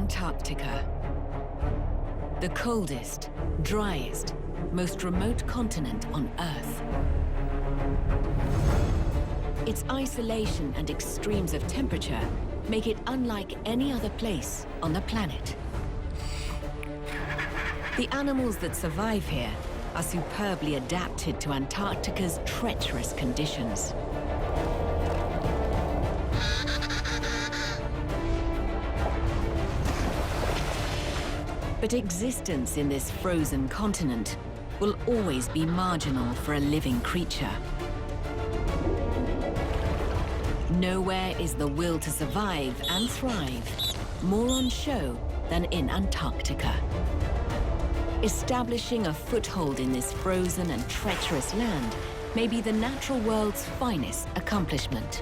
Antarctica. The coldest, driest, most remote continent on Earth. Its isolation and extremes of temperature make it unlike any other place on the planet. The animals that survive here are superbly adapted to Antarctica's treacherous conditions. But existence in this frozen continent will always be marginal for a living creature. Nowhere is the will to survive and thrive more on show than in Antarctica. Establishing a foothold in this frozen and treacherous land may be the natural world's finest accomplishment.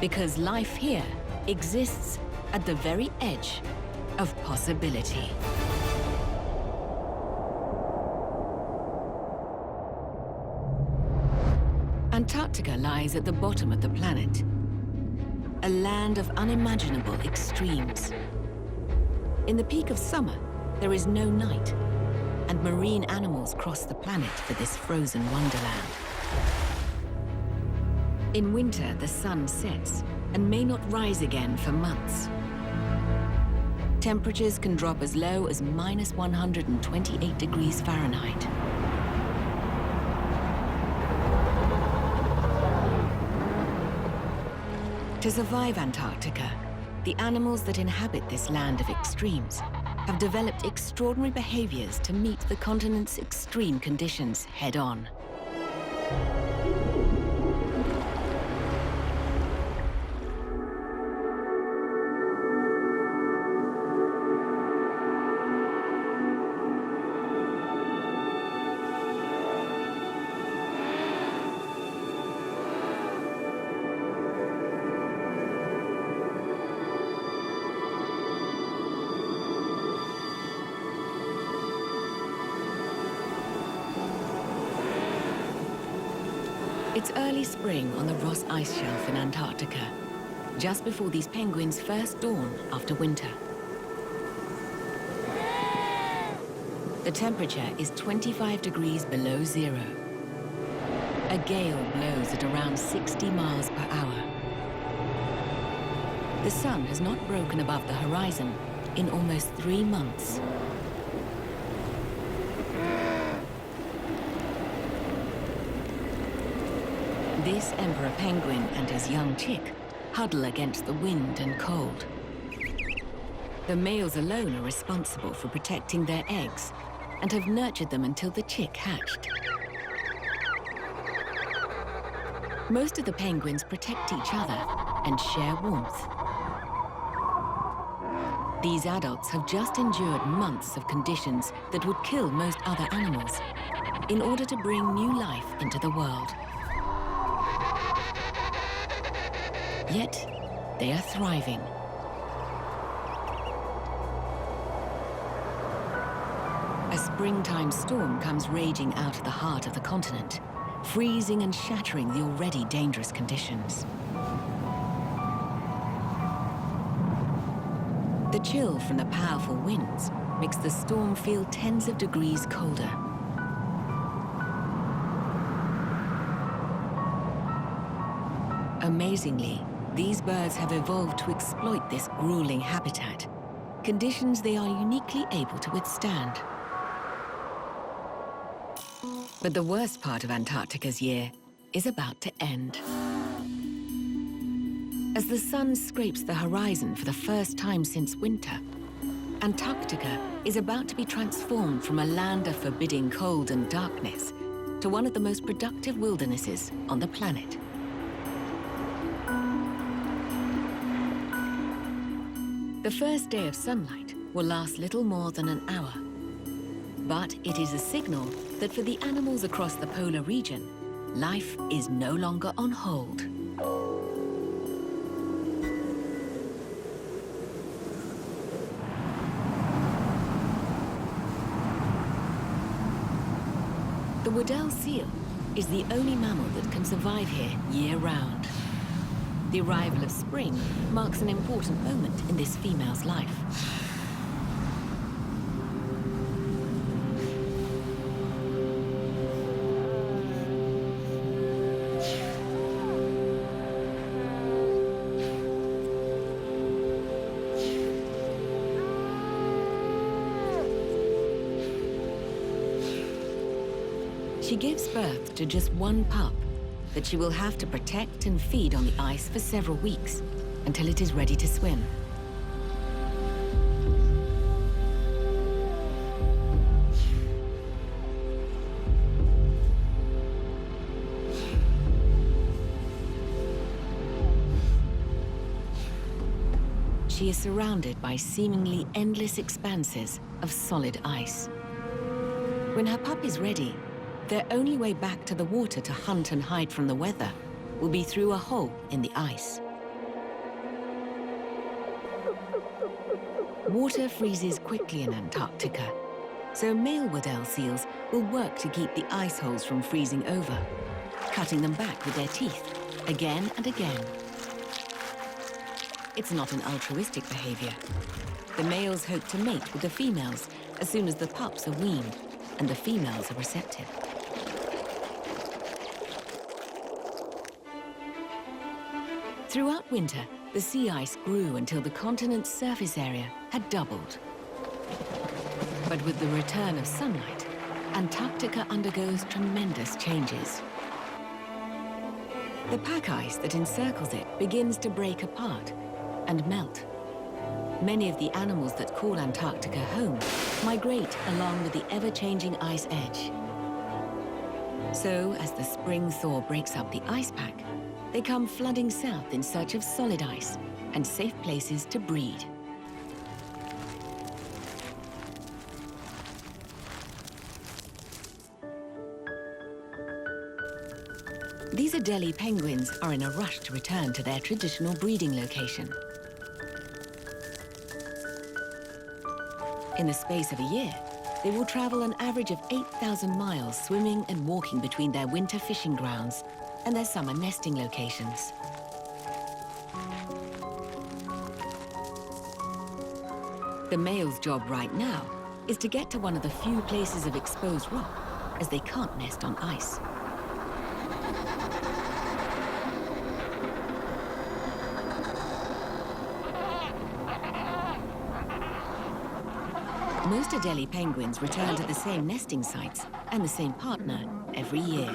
Because life here exists at the very edge of possibility. Antarctica lies at the bottom of the planet, a land of unimaginable extremes. In the peak of summer, there is no night, and marine animals cross the planet for this frozen wonderland. In winter, the sun sets and may not rise again for months. Temperatures can drop as low as minus 128 degrees Fahrenheit. To survive Antarctica, the animals that inhabit this land of extremes have developed extraordinary behaviors to meet the continent's extreme conditions head-on. It's early spring on the Ross Ice Shelf in Antarctica, just before these penguins first dawn after winter. The temperature is 25 degrees below zero. A gale blows at around 60 miles per hour. The sun has not broken above the horizon in almost 3 months. This emperor penguin and his young chick huddle against the wind and cold. The males alone are responsible for protecting their eggs and have nurtured them until the chick hatched. Most of the penguins protect each other and share warmth. These adults have just endured months of conditions that would kill most other animals in order to bring new life into the world. Yet, they are thriving. A springtime storm comes raging out of the heart of the continent, freezing and shattering the already dangerous conditions. The chill from the powerful winds makes the storm feel tens of degrees colder. Amazingly, these birds have evolved to exploit this grueling habitat, conditions they are uniquely able to withstand. But the worst part of Antarctica's year is about to end. As the sun scrapes the horizon for the first time since winter, Antarctica is about to be transformed from a land of forbidding cold and darkness to one of the most productive wildernesses on the planet. The first day of sunlight will last little more than an hour. But it is a signal that for the animals across the polar region, life is no longer on hold. The Weddell seal is the only mammal that can survive here year-round. The arrival of spring marks an important moment in this female's life. She gives birth to just one pup that she will have to protect and feed on the ice for several weeks until it is ready to swim. She is surrounded by seemingly endless expanses of solid ice. When her pup is ready, their only way back to the water to hunt and hide from the weather will be through a hole in the ice. Water freezes quickly in Antarctica, so male Waddell seals will work to keep the ice holes from freezing over, cutting them back with their teeth, again and again. It's not an altruistic behavior. The males hope to mate with the females as soon as the pups are weaned and the females are receptive. Throughout winter, the sea ice grew until the continent's surface area had doubled. But with the return of sunlight, Antarctica undergoes tremendous changes. The pack ice that encircles it begins to break apart and melt. Many of the animals that call Antarctica home migrate along with the ever-changing ice edge. So, as the spring thaw breaks up the ice pack, they come flooding south in search of solid ice and safe places to breed. These Adelie penguins are in a rush to return to their traditional breeding location. In the space of a year, they will travel an average of 8,000 miles swimming and walking between their winter fishing grounds and their summer nesting locations. The male's job right now is to get to one of the few places of exposed rock, as they can't nest on ice. Most Adelie penguins return to the same nesting sites and the same partner every year.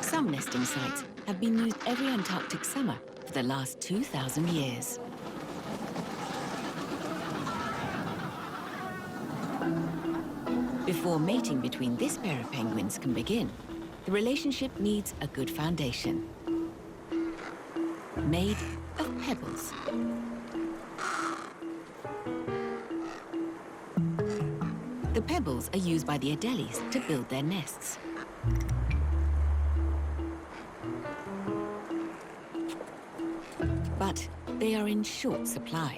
Some nesting sites have been used every Antarctic summer for the last 2,000 years. Before mating between this pair of penguins can begin, the relationship needs a good foundation, made of pebbles. The pebbles are used by the Adelies to build their nests. But they are in short supply,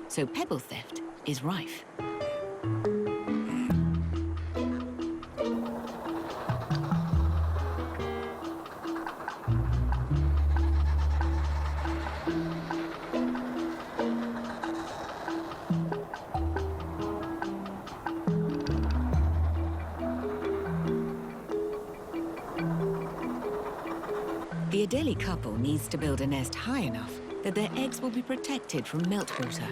so pebble theft is rife. The Adelie couple needs to build a nest high enough that their eggs will be protected from meltwater.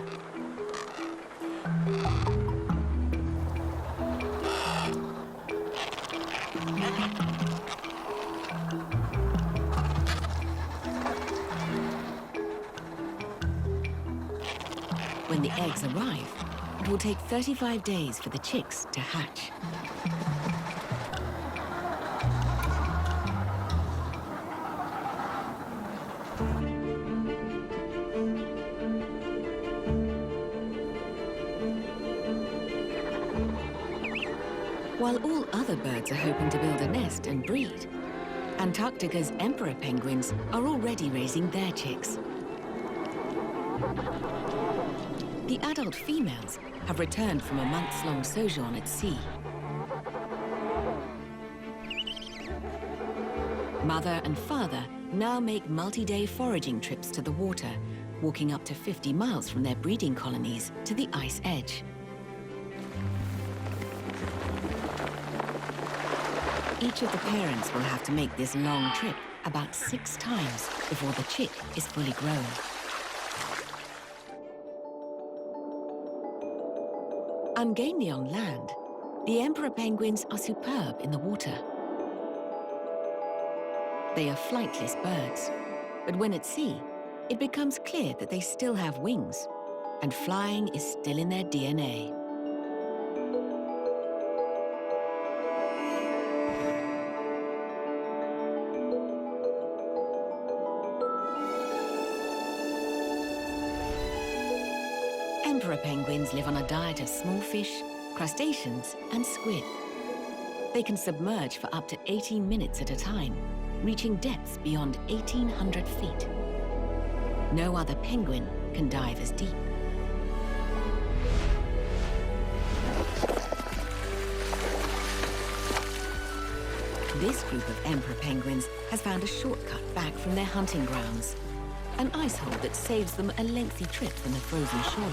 When the eggs arrive, it will take 35 days for the chicks to hatch. While all other birds are hoping to build a nest and breed, Antarctica's emperor penguins are already raising their chicks. The adult females have returned from a months-long sojourn at sea. Mother and father now make multi-day foraging trips to the water, walking up to 50 miles from their breeding colonies to the ice edge. Each of the parents will have to make this long trip about 6 times before the chick is fully grown. Ungainly on land, the emperor penguins are superb in the water. They are flightless birds, but when at sea, it becomes clear that they still have wings, and flying is still in their DNA. Emperor penguins live on a diet of small fish, crustaceans, and squid. They can submerge for up to 18 minutes at a time, reaching depths beyond 1,800 feet. No other penguin can dive as deep. This group of emperor penguins has found a shortcut back from their hunting grounds, an ice hole that saves them a lengthy trip from the frozen shoreline.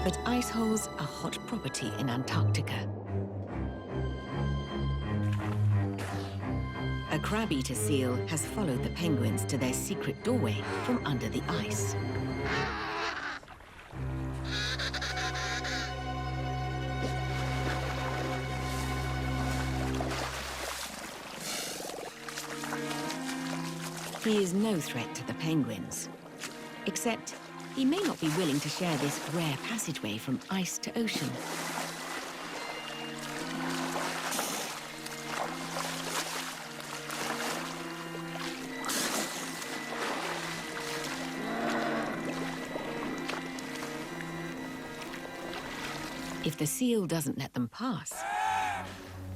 But ice holes are hot property in Antarctica. A crab-eater seal has followed the penguins to their secret doorway from under the ice. He is no threat to the penguins, except he may not be willing to share this rare passageway from ice to ocean. If the seal doesn't let them pass,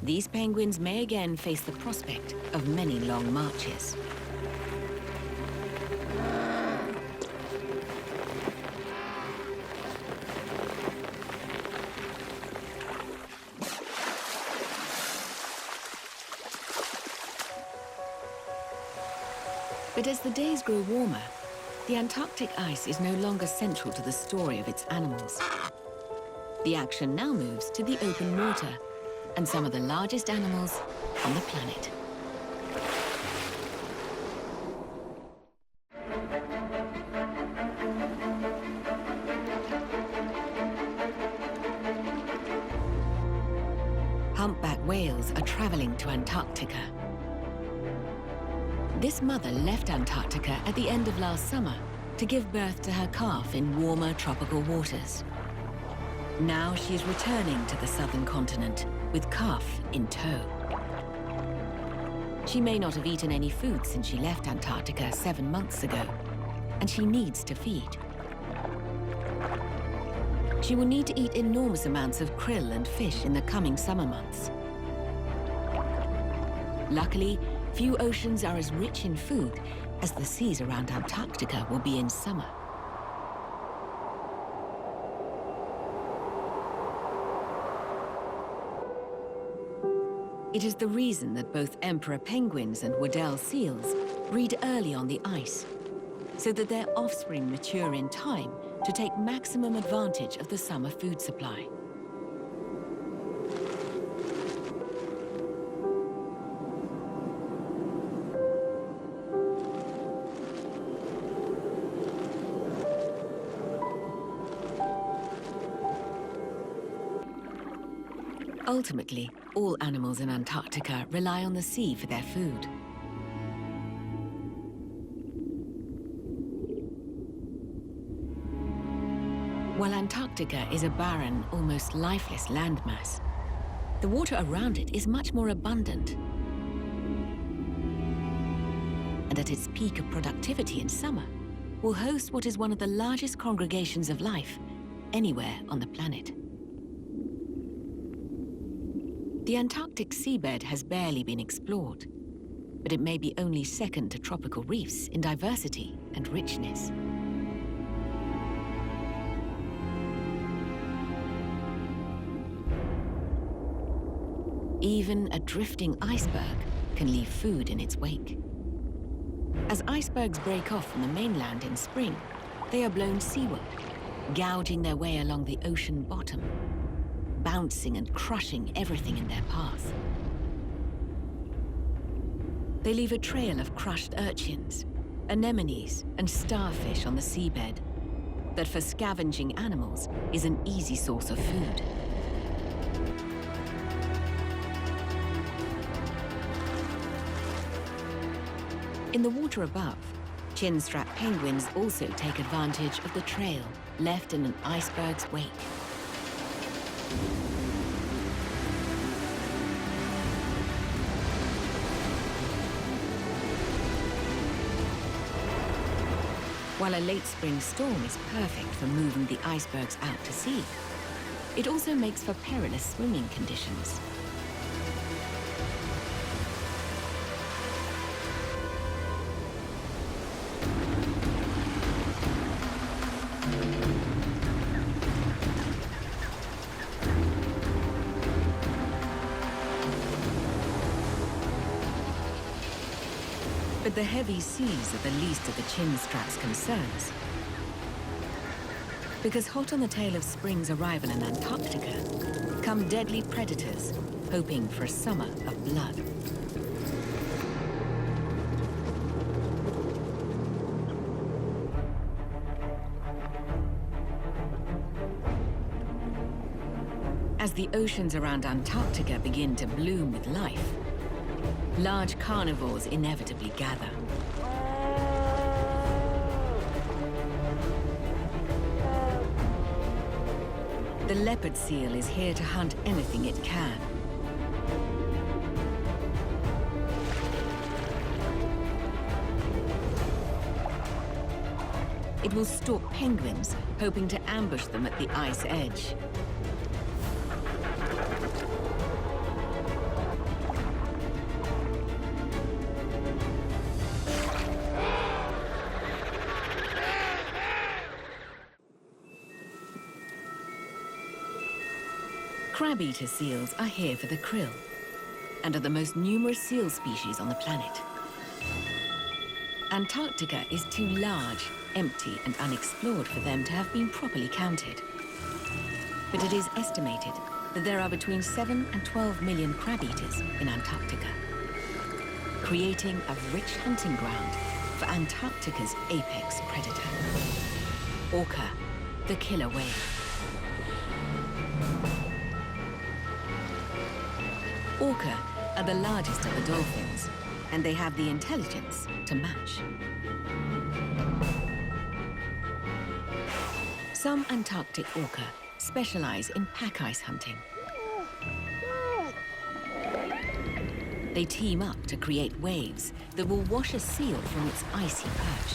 these penguins may again face the prospect of many long marches. But as the days grow warmer, the Antarctic ice is no longer central to the story of its animals. The action now moves to the open water and some of the largest animals on the planet. Humpback whales are traveling to Antarctica. This mother left Antarctica at the end of last summer to give birth to her calf in warmer tropical waters. Now she is returning to the southern continent with calf in tow. She may not have eaten any food since she left Antarctica 7 months ago, and she needs to feed. She will need to eat enormous amounts of krill and fish in the coming summer months. Luckily, few oceans are as rich in food as the seas around Antarctica will be in summer. It is the reason that both emperor penguins and Weddell seals breed early on the ice, so that their offspring mature in time to take maximum advantage of the summer food supply. Ultimately, all animals in Antarctica rely on the sea for their food. While Antarctica is a barren, almost lifeless landmass, the water around it is much more abundant. And at its peak of productivity in summer, will host what is one of the largest congregations of life anywhere on the planet. The Antarctic seabed has barely been explored, but it may be only second to tropical reefs in diversity and richness. Even a drifting iceberg can leave food in its wake. As icebergs break off from the mainland in spring, they are blown seaward, gouging their way along the ocean bottom, bouncing and crushing everything in their path. They leave a trail of crushed urchins, anemones, and starfish on the seabed that for scavenging animals is an easy source of food. In the water above, chin-strap penguins also take advantage of the trail left in an iceberg's wake. While a late spring storm is perfect for moving the icebergs out to sea, it also makes for perilous swimming conditions. But the heavy seas are the least of the chin strap's concerns. Because hot on the tail of spring's arrival in Antarctica come deadly predators hoping for a summer of blood. As the oceans around Antarctica begin to bloom with life, large carnivores inevitably gather. The leopard seal is here to hunt anything it can. It will stalk penguins, hoping to ambush them at the ice edge. Crab-eater seals are here for the krill, and are the most numerous seal species on the planet. Antarctica is too large, empty, and unexplored for them to have been properly counted. But it is estimated that there are between 7 and 12 million crab-eaters in Antarctica, creating a rich hunting ground for Antarctica's apex predator, orca, the killer whale. Orca are the largest of the dolphins, and they have the intelligence to match. Some Antarctic orca specialize in pack ice hunting. They team up to create waves that will wash a seal from its icy perch.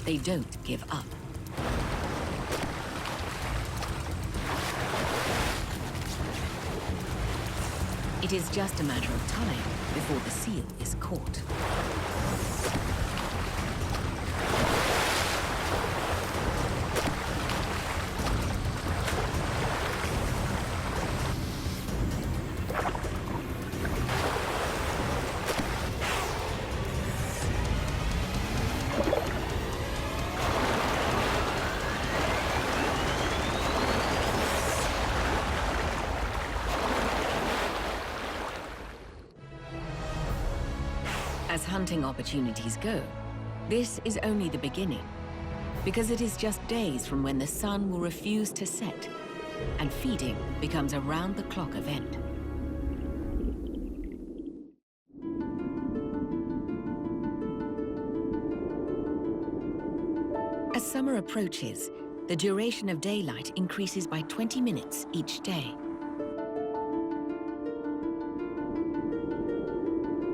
They don't give up. It is just a matter of time before the seal is caught. As hunting opportunities go, this is only the beginning, because it is just days from when the sun will refuse to set, and feeding becomes a round-the-clock event. As summer approaches, the duration of daylight increases by 20 minutes each day,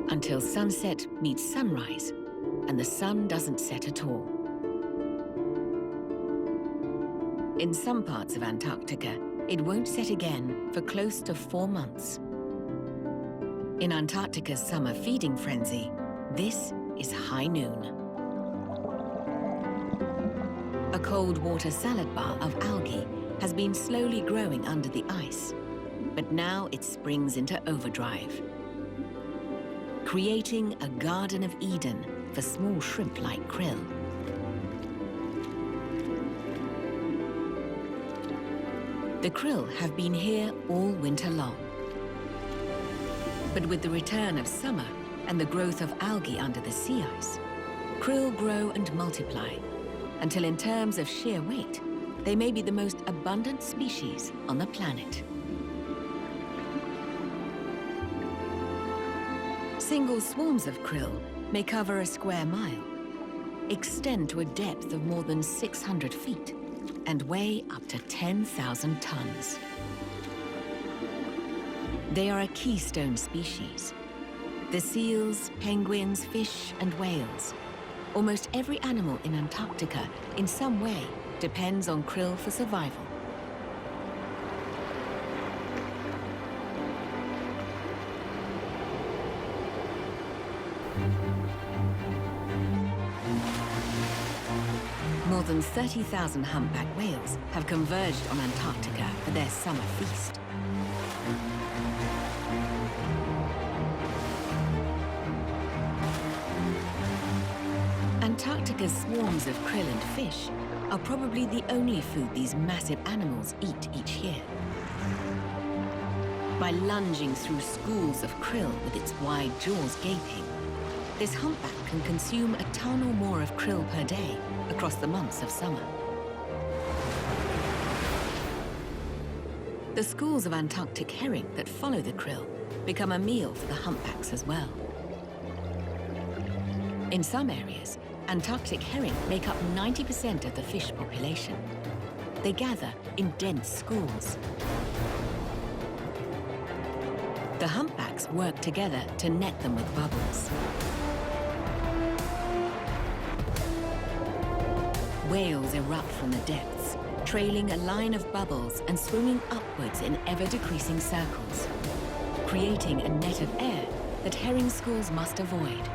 until sunset meets sunrise, and the sun doesn't set at all. In some parts of Antarctica, it won't set again for close to 4 months. In Antarctica's summer feeding frenzy, this is high noon. A cold water salad bar of algae has been slowly growing under the ice, but now it springs into overdrive, creating a Garden of Eden for small shrimp-like krill. The krill have been here all winter long. But with the return of summer and the growth of algae under the sea ice, krill grow and multiply until in terms of sheer weight, they may be the most abundant species on the planet. Single swarms of krill may cover a square mile, extend to a depth of more than 600 feet, and weigh up to 10,000 tons. They are a keystone species. The seals, penguins, fish, and whales. Almost every animal in Antarctica, in some way, depends on krill for survival. More than 30,000 humpback whales have converged on Antarctica for their summer feast. Antarctica's swarms of krill and fish are probably the only food these massive animals eat each year. By lunging through schools of krill with its wide jaws gaping, this humpback can consume a ton or more of krill per day across the months of summer. The schools of Antarctic herring that follow the krill become a meal for the humpbacks as well. In some areas, Antarctic herring make up 90% of the fish population. They gather in dense schools. The humpbacks work together to net them with bubbles. Whales erupt from the depths, trailing a line of bubbles and swimming upwards in ever-decreasing circles, creating a net of air that herring schools must avoid.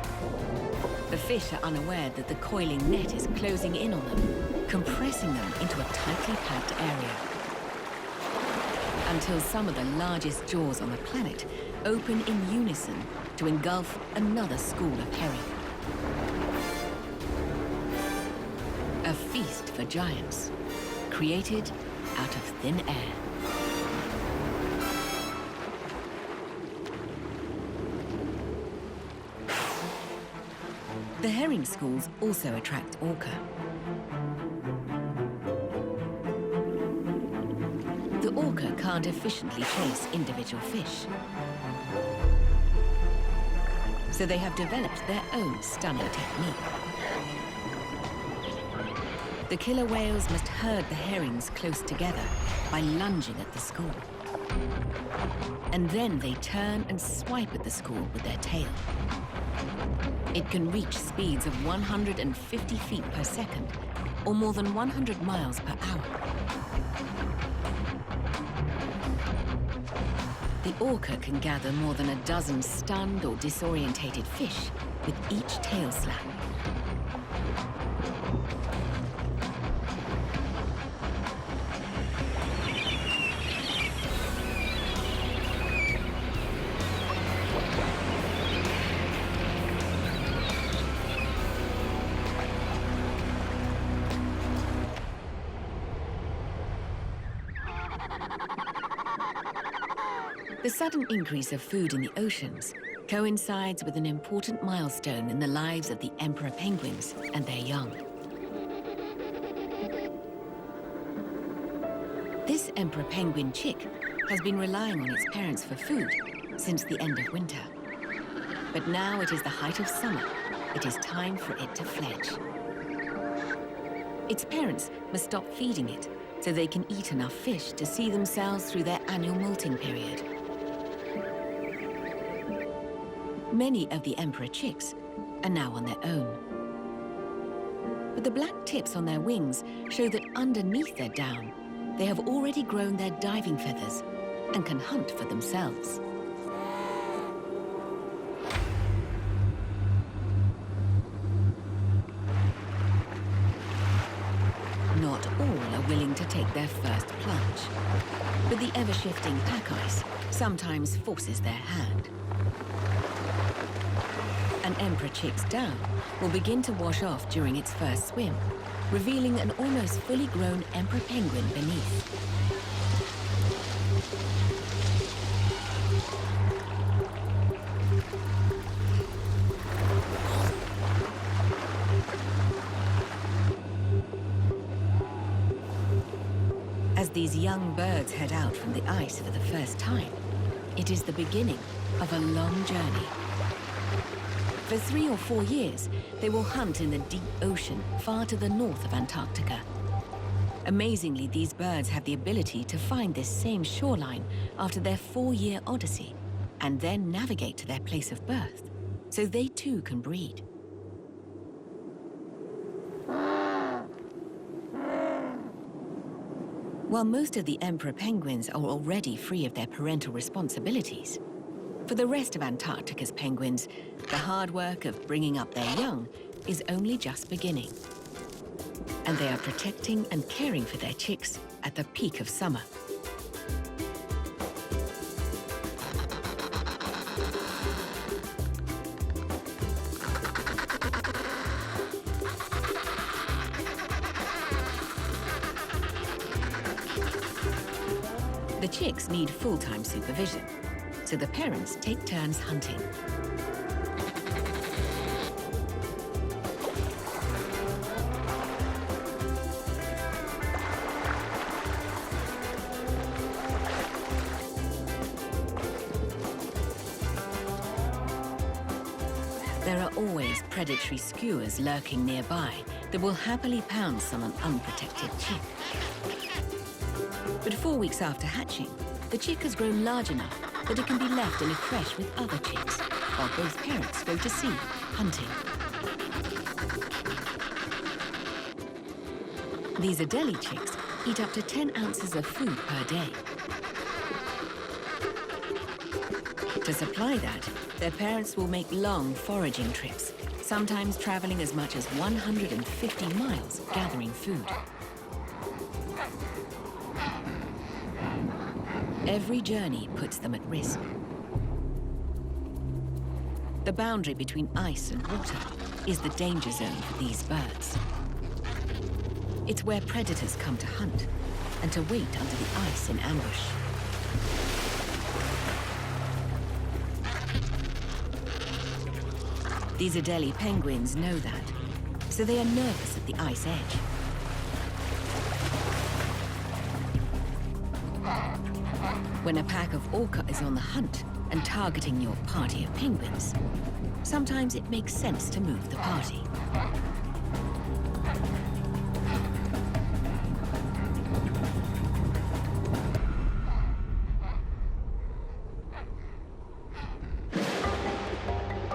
The fish are unaware that the coiling net is closing in on them, compressing them into a tightly packed area. Until some of the largest jaws on the planet open in unison to engulf another school of herring. A feast for giants, created out of thin air. The herring schools also attract orca. The orca can't efficiently chase individual fish, so they have developed their own stunning technique. The killer whales must herd the herrings close together by lunging at the school. And then they turn and swipe at the school with their tail. It can reach speeds of 150 feet per second, or more than 100 miles per hour. The orca can gather more than a dozen stunned or disorientated fish with each tail slap. The sudden increase of food in the oceans coincides with an important milestone in the lives of the emperor penguins and their young. This emperor penguin chick has been relying on its parents for food since the end of winter. But now it is the height of summer. It is time for it to fledge. Its parents must stop feeding it so they can eat enough fish to see themselves through their annual molting period. Many of the emperor chicks are now on their own. But the black tips on their wings show that underneath their down, they have already grown their diving feathers and can hunt for themselves. their first plunge. But the ever-shifting pack ice sometimes forces their hand. An emperor chick's down will begin to wash off during its first swim, revealing an almost fully grown emperor penguin beneath. As these young birds head out from the ice for the first time, it is the beginning of a long journey. For 3 or 4 years, they will hunt in the deep ocean far to the north of Antarctica. Amazingly, these birds have the ability to find this same shoreline after their 4-year odyssey, and then navigate to their place of birth, so they too can breed. While most of the emperor penguins are already free of their parental responsibilities, for the rest of Antarctica's penguins, the hard work of bringing up their young is only just beginning. And they are protecting and caring for their chicks at the peak of summer. The chicks need full-time supervision, so the parents take turns hunting. There are always predatory skuas lurking nearby that will happily pounce on an unprotected chick. But 4 weeks after hatching, the chick has grown large enough that it can be left in a creche with other chicks, while both parents go to sea, hunting. These Adelie chicks eat up to 10 ounces of food per day. To supply that, their parents will make long foraging trips, sometimes traveling as much as 150 miles gathering food. Every journey puts them at risk. The boundary between ice and water is the danger zone for these birds. It's where predators come to hunt and to wait under the ice in ambush. These Adelie penguins know that, so they are nervous at the ice edge. When a pack of orca is on the hunt and targeting your party of penguins, sometimes it makes sense to move the party.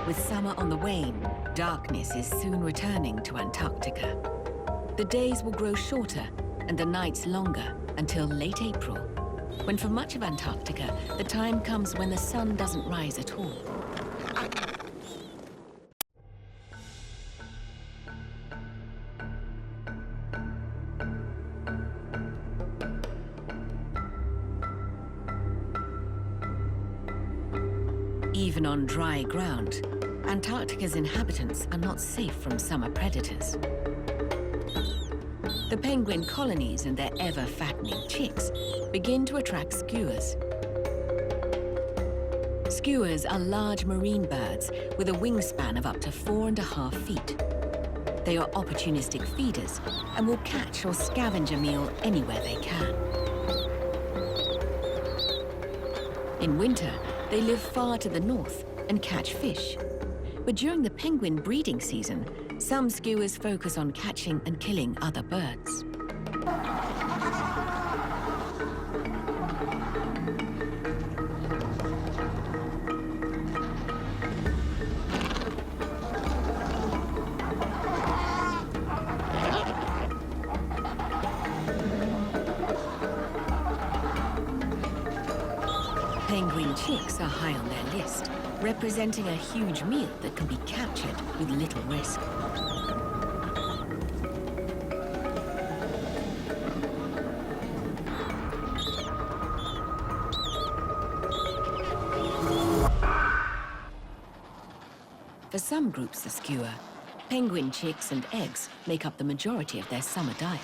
With summer on the wane, darkness is soon returning to Antarctica. The days will grow shorter and the nights longer until late April, when for much of Antarctica, the time comes when the sun doesn't rise at all. Even on dry ground, Antarctica's inhabitants are not safe from summer predators. The penguin colonies and their ever-fattening chicks begin to attract skuas. Skuas are large marine birds with a wingspan of up to 4.5 feet. They are opportunistic feeders and will catch or scavenge a meal anywhere they can. In winter, they live far to the north and catch fish. But during the penguin breeding season, some skuas focus on catching and killing other birds. Penguin chicks are high on their list, representing a huge meal that can be captured with little risk. For some groups of skua, penguin chicks and eggs make up the majority of their summer diet.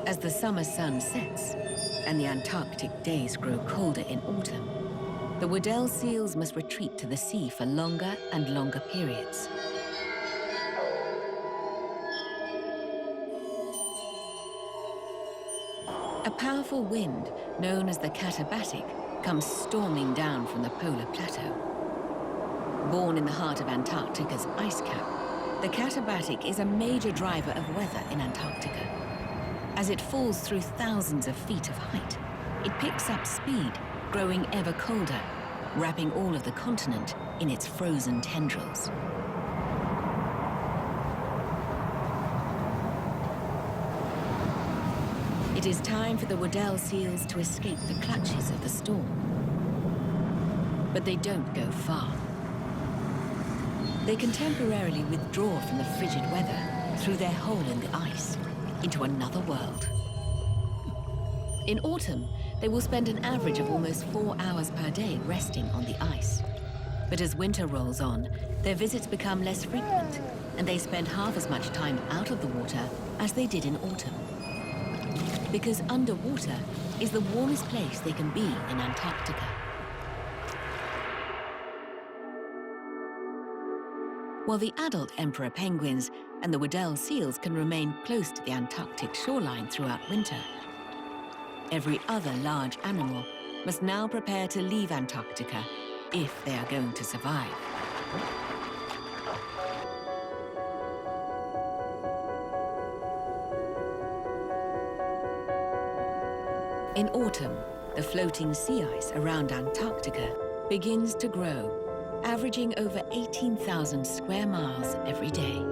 As the summer sun sets and the Antarctic days grow colder in autumn, the Weddell seals must retreat to the sea for longer and longer periods. A powerful wind, known as the katabatic, comes storming down from the polar plateau. Born in the heart of Antarctica's ice cap, the katabatic is a major driver of weather in Antarctica. As it falls through thousands of feet of height, it picks up speed, growing ever colder, wrapping all of the continent in its frozen tendrils. It is time for the Weddell seals to escape the clutches of the storm. But they don't go far. They can temporarily withdraw from the frigid weather through their hole in the ice into another world. In autumn, they will spend an average of almost 4 hours per day resting on the ice. But as winter rolls on, their visits become less frequent, and they spend half as much time out of the water as they did in autumn. Because underwater is the warmest place they can be in Antarctica. While the adult emperor penguins and the Weddell seals can remain close to the Antarctic shoreline throughout winter, every other large animal must now prepare to leave Antarctica if they are going to survive. In autumn, the floating sea ice around Antarctica begins to grow, averaging over 18,000 square miles every day.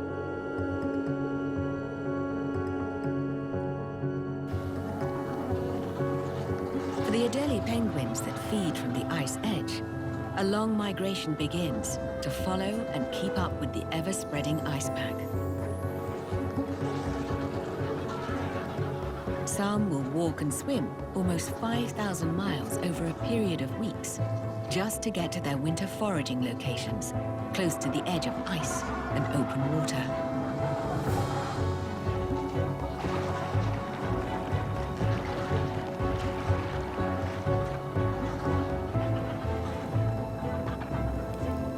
For the Adelie penguins that feed from the ice edge, a long migration begins to follow and keep up with the ever-spreading ice pack. Some will walk and swim almost 5,000 miles over a period of weeks just to get to their winter foraging locations, close to the edge of ice and open water.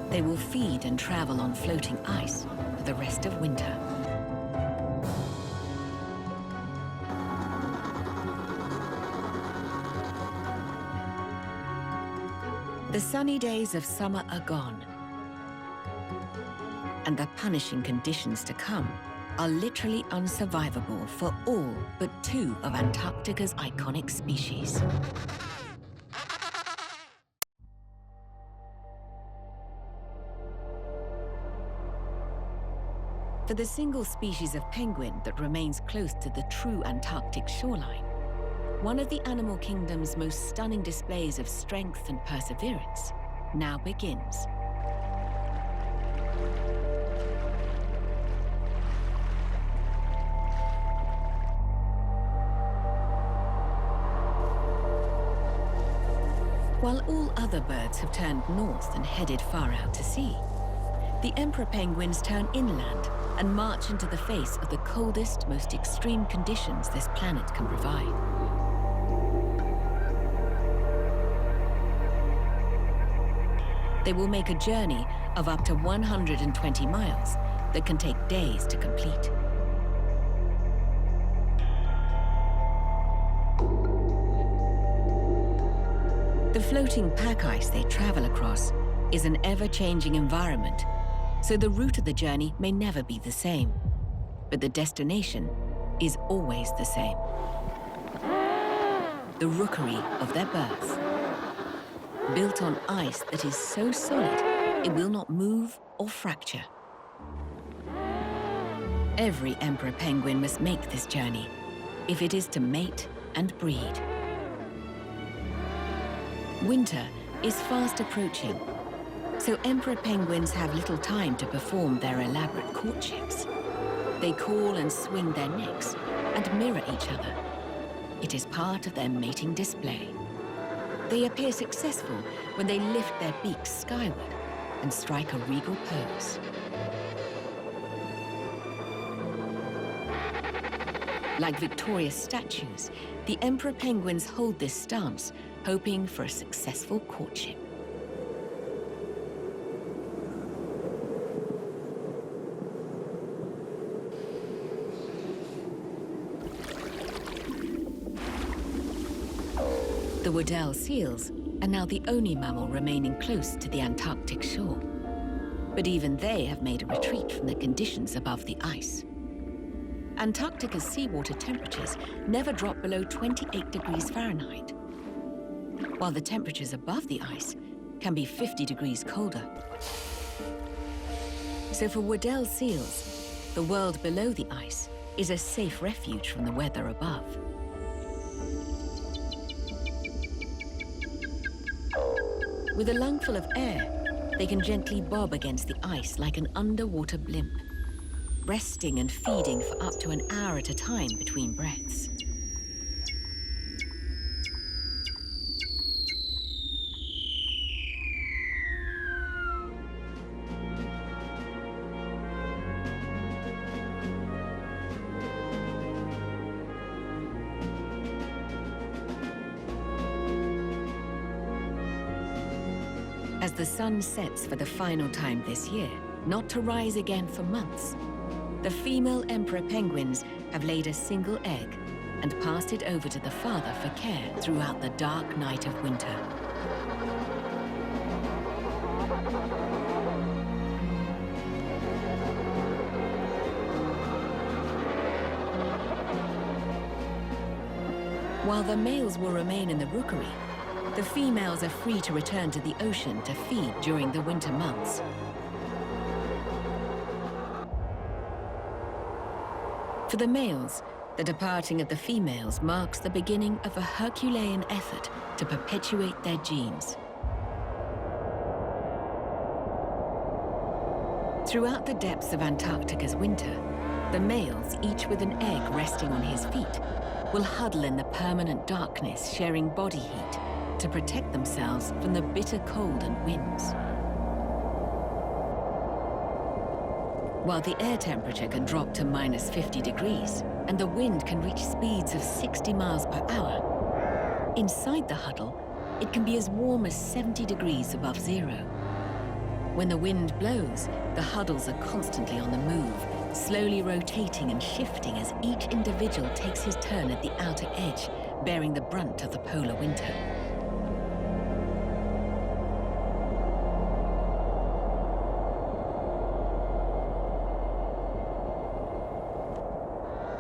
They will feed and travel on floating ice for the rest of winter. The sunny days of summer are gone, and the punishing conditions to come are literally unsurvivable for all but 2 of Antarctica's iconic species. For the single species of penguin that remains close to the true Antarctic shoreline, one of the animal kingdom's most stunning displays of strength and perseverance now begins. While all other birds have turned north and headed far out to sea, the emperor penguins turn inland and march into the face of the coldest, most extreme conditions this planet can provide. They will make a journey of up to 120 miles that can take days to complete. The floating pack ice they travel across is an ever-changing environment, so the route of the journey may never be the same, but the destination is always the same. The rookery of their birth, built on ice that is so solid it will not move or fracture. Every emperor penguin must make this journey if it is to mate and breed. Winter is fast approaching, So emperor penguins have little time to perform their elaborate courtships. They call and swing their necks and mirror each other. It is part of their mating display. They appear successful when they lift their beaks skyward and strike a regal pose. Like victorious statues, the emperor penguins hold this stance, hoping for a successful courtship. The Weddell seals are now the only mammal remaining close to the Antarctic shore. But even they have made a retreat from the conditions above the ice. Antarctica's seawater temperatures never drop below 28 degrees Fahrenheit, while the temperatures above the ice can be 50 degrees colder. So for Weddell seals, the world below the ice is a safe refuge from the weather above. With a lungful of air, they can gently bob against the ice like an underwater blimp, resting and feeding for up to an hour at a time between breaths. As the sun sets for the final time this year, not to rise again for months, the female emperor penguins have laid a single egg and passed it over to the father for care throughout the dark night of winter. While the males will remain in the rookery, the females are free to return to the ocean to feed during the winter months. For the males, the departing of the females marks the beginning of a Herculean effort to perpetuate their genes. Throughout the depths of Antarctica's winter, the males, each with an egg resting on his feet, will huddle in the permanent darkness, sharing body heat to protect themselves from the bitter cold and winds. While the air temperature can drop to minus 50 degrees and the wind can reach speeds of 60 miles per hour, inside the huddle, it can be as warm as 70 degrees above zero. When the wind blows, the huddles are constantly on the move, slowly rotating and shifting as each individual takes his turn at the outer edge, bearing the brunt of the polar winter.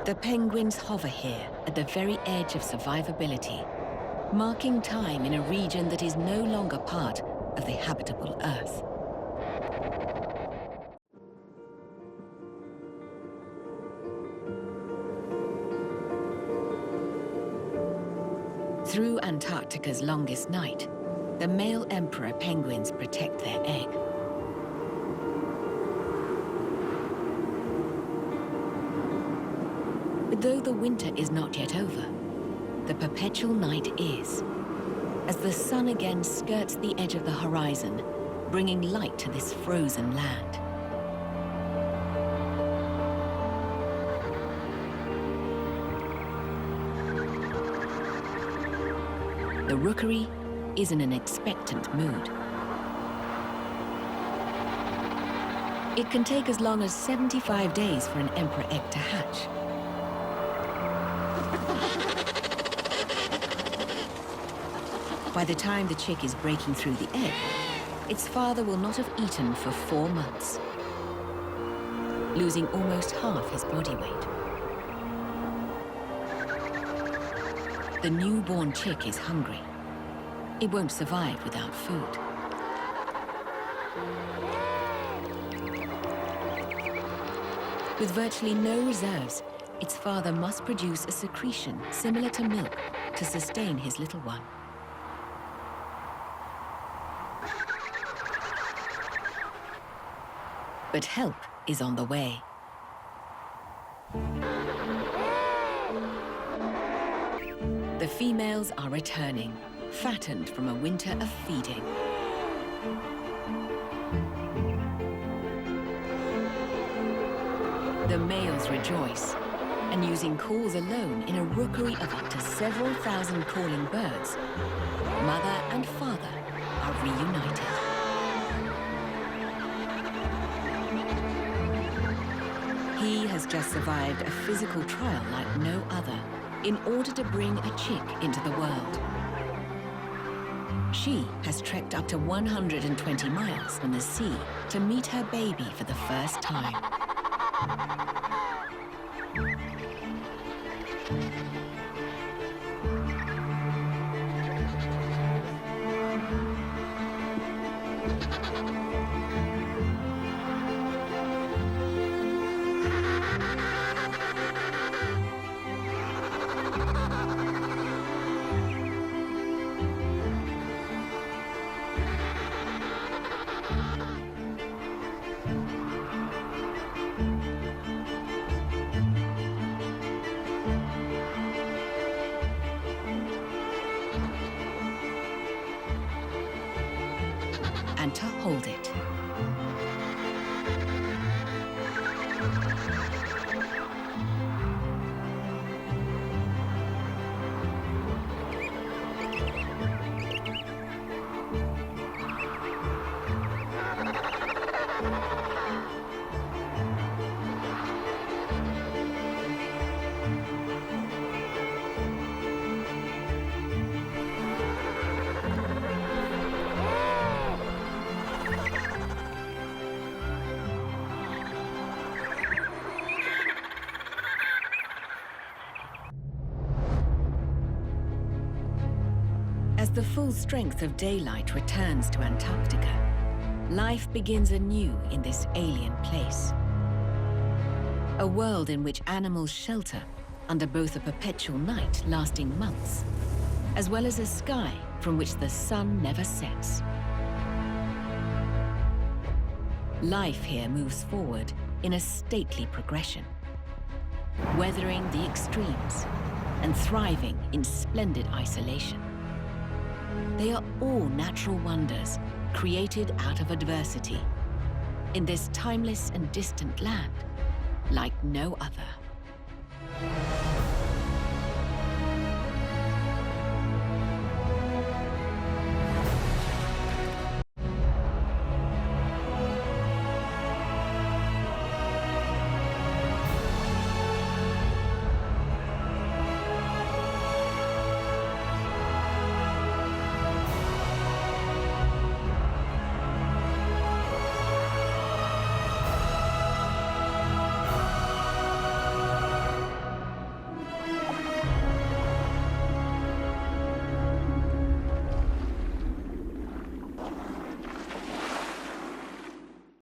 The penguins hover here at the very edge of survivability, marking time in a region that is no longer part of the habitable Earth. Through Antarctica's longest night, the male emperor penguins protect their egg. But though the winter is not yet over, the perpetual night is, as the sun again skirts the edge of the horizon, bringing light to this frozen land. The rookery is in an expectant mood. It can take as long as 75 days for an emperor egg to hatch. By the time the chick is breaking through the egg, its father will not have eaten for 4 months, losing almost half his body weight. The newborn chick is hungry. It won't survive without food. With virtually no reserves, its father must produce a secretion similar to milk to sustain his little one. But help is on the way. The females are returning, fattened from a winter of feeding. The males rejoice, and using calls alone in a rookery of up to several thousand calling birds, mother and father are reunited. He has just survived a physical trial like no other in order to bring a chick into the world. She has trekked up to 120 miles from the sea to meet her baby for the first time. And to hold it. As the full strength of daylight returns to Antarctica, life begins anew in this alien place. A world in which animals shelter under both a perpetual night lasting months, as well as a sky from which the sun never sets. Life here moves forward in a stately progression, weathering the extremes and thriving in splendid isolation. They are all natural wonders created out of adversity in this timeless and distant land like no other.